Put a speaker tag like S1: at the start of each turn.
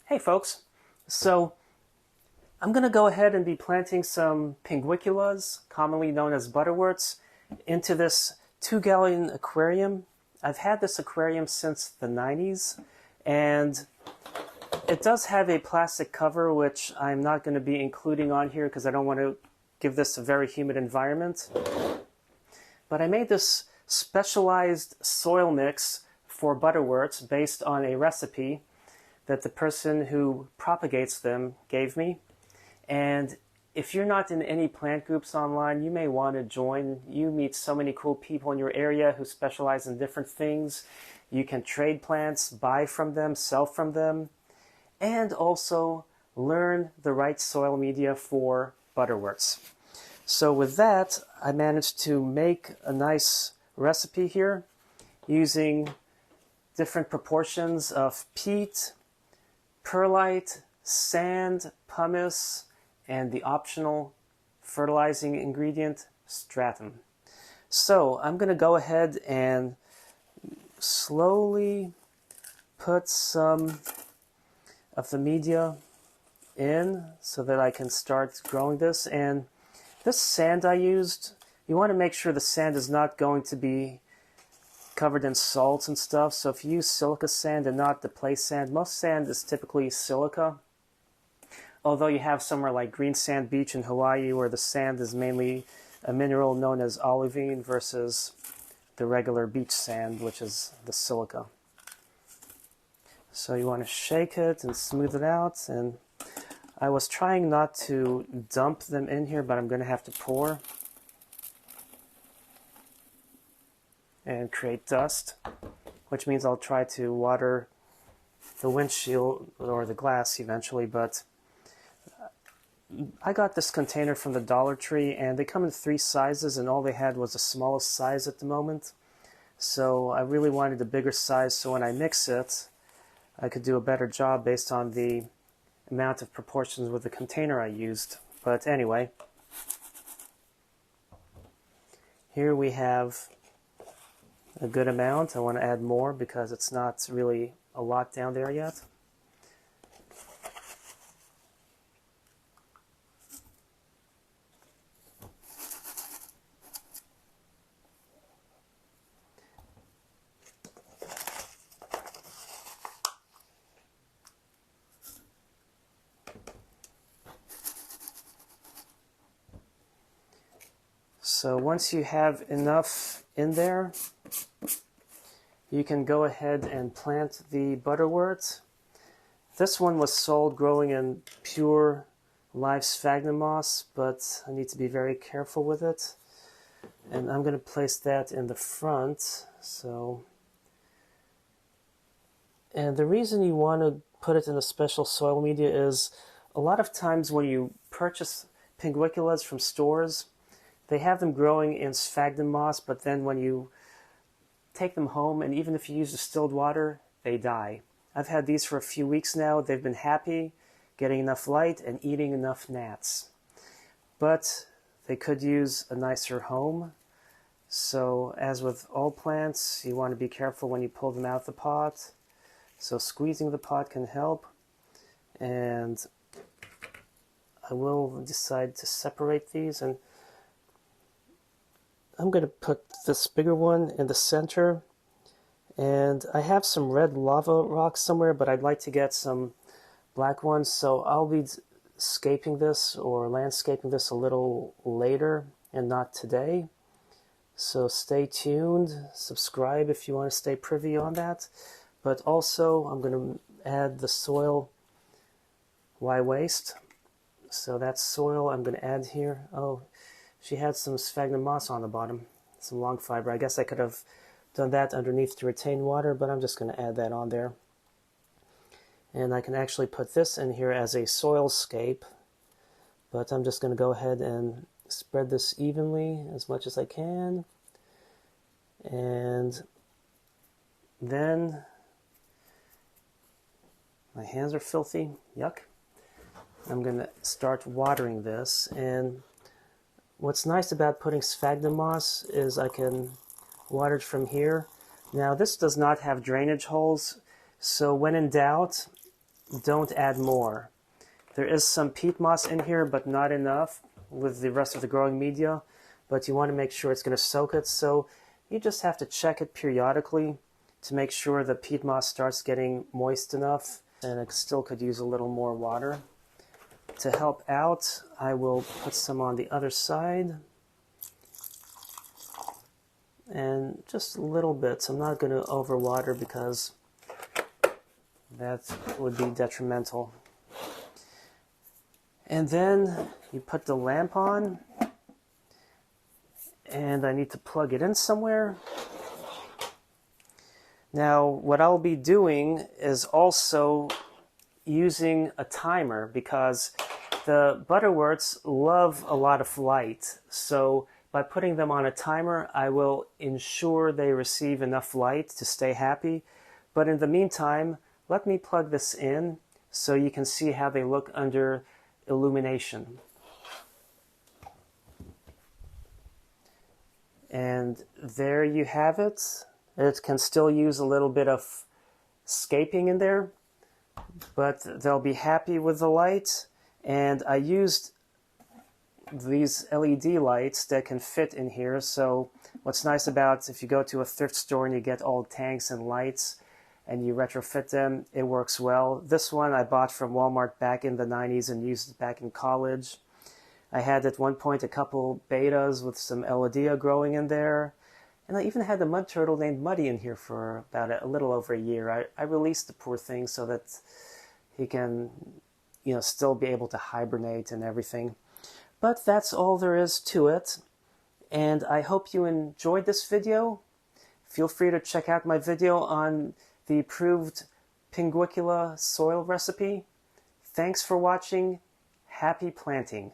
S1: Hey folks, so I'm going to go ahead and be planting some Pinguiculas, commonly known as butterworts, into this 2-gallon aquarium. I've had this aquarium since the 90s, and it does have a plastic cover, which I'm not going to be including on here because I don't want to give this a very humid environment. But I made this specialized soil mix for butterworts based on a recipe that the person who propagates them gave me. And if you're not in any plant groups online, you may want to join. You meet so many cool people in your area who specialize in different things. You can trade plants, buy from them, sell from them, and also learn the right soil media for butterworts. So with that, I managed to make a nice recipe here using different proportions of peat, perlite, sand, pumice, and the optional fertilizing ingredient, stratum. So I'm going to go ahead and slowly put some of the media in so that I can start growing this. And this sand I used, you want to make sure the sand is not going to be covered in salts and stuff. So if you use silica sand and not the play sand, most sand is typically silica. Although you have somewhere like Green Sand Beach in Hawaii where the sand is mainly a mineral known as olivine versus the regular beach sand, which is the silica. So you want to shake it and smooth it out. And I was trying not to dump them in here, but I'm going to have to pour and create dust, which means I'll try to water the windshield or the glass eventually. But I got this container from the Dollar Tree, and they come in 3 sizes, and all they had was the smallest size at the moment. So I really wanted a bigger size, so when I mix it, I could do a better job based on the amount of proportions with the container I used. But anyway, here we have a good amount. I want to add more because it's not really a lot down there yet. So once you have enough in there, you can go ahead and plant the butterwort. This one was sold growing in pure live sphagnum moss, but I need to be very careful with it. And I'm going to place that in the front. And the reason you want to put it in a special soil media is a lot of times when you purchase Pinguiculas from stores, they have them growing in sphagnum moss, but then when you take them home, and even if you use distilled water, they die. I've had these for a few weeks now. They've been happy, getting enough light and eating enough gnats. But they could use a nicer home. So as with all plants, you want to be careful when you pull them out of the pot. So squeezing the pot can help. And I will decide to separate these, and I'm going to put this bigger one in the center, and I have some red lava rocks somewhere, but I'd like to get some black ones, so I'll be scaping this or landscaping this a little later and not today. So stay tuned, subscribe if you want to stay privy on that. But also I'm going to add the soil. Why waste? So that soil I'm going to add here. Oh, she had some sphagnum moss on the bottom, some long fiber. I guess I could have done that underneath to retain water, but I'm just going to add that on there. And I can actually put this in here as a soil scape, but I'm just going to go ahead and spread this evenly as much as I can. And then, my hands are filthy, yuck. I'm going to start watering this, and what's nice about putting sphagnum moss is I can water it from here. Now this does not have drainage holes, so when in doubt, don't add more. There is some peat moss in here, but not enough with the rest of the growing media. But you want to make sure it's going to soak it, so you just have to check it periodically to make sure the peat moss starts getting moist enough, and it still could use a little more water. To help out, I will put some on the other side. And just a little bit. So I'm not going to overwater because that would be detrimental. And then you put the lamp on, and I need to plug it in somewhere. Now, what I'll be doing is also using a timer because the butterworts love a lot of light. So by putting them on a timer, I will ensure they receive enough light to stay happy. But in the meantime, let me plug this in so you can see how they look under illumination. And there you have it. It can still use a little bit of scaping in there, but they'll be happy with the light. And I used these LED lights that can fit in here. So what's nice about if you go to a thrift store and you get old tanks and lights and you retrofit them, it works well. This one I bought from Walmart back in the 90s and used it back in college. I had at one point a couple betas with some Elodea growing in there. And I even had a mud turtle named Muddy in here for about a little over a year. I released the poor thing so that he can, still be able to hibernate and everything. But that's all there is to it. And I hope you enjoyed this video. Feel free to check out my video on the approved Pinguicula soil recipe. Thanks for watching. Happy planting.